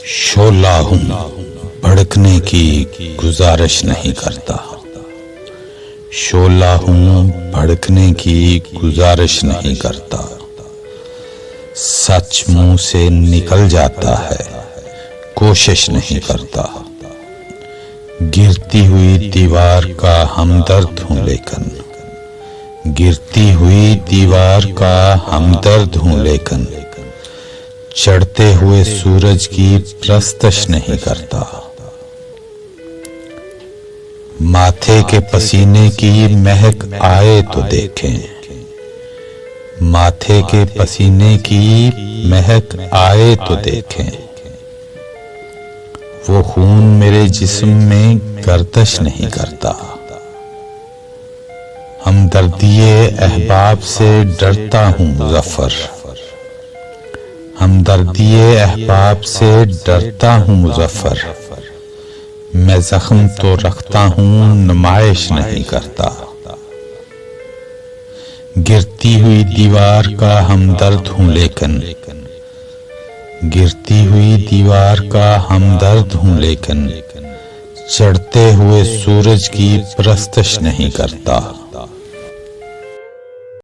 شعلہ ہوں بھڑکنے کی گزارش نہیں کرتا، شعلہ ہوں بھڑکنے کی گزارش نہیں کرتا، سچ منہ سے نکل جاتا ہے کوشش نہیں کرتا، گرتی ہوئی دیوار کا ہمدرد ہوں لیکن گرتی ہوئی دیوار کا ہمدرد ہوں لیکن چڑھتے ہوئے سورج کی پرستش نہیں کرتا، ماتھے کے پسینے کی مہک آئے تو دیکھیں، ماتھے کے پسینے کی مہک آئے تو دیکھیں، وہ خون میرے جسم میں گردش نہیں کرتا، ہمدردی احباب سے ڈرتا ہوں مظفر، ہمدردی احباب سے ڈرتا ہوں مظفر، میں زخم تو رکھتا ہوں نمائش نہیں کرتا، گرتی ہوئی دیوار کا ہمدرد ہوں لیکن گرتی ہوئی دیوار کا ہمدرد ہوں لیکن چڑھتے ہوئے سورج کی پرستش نہیں کرتا۔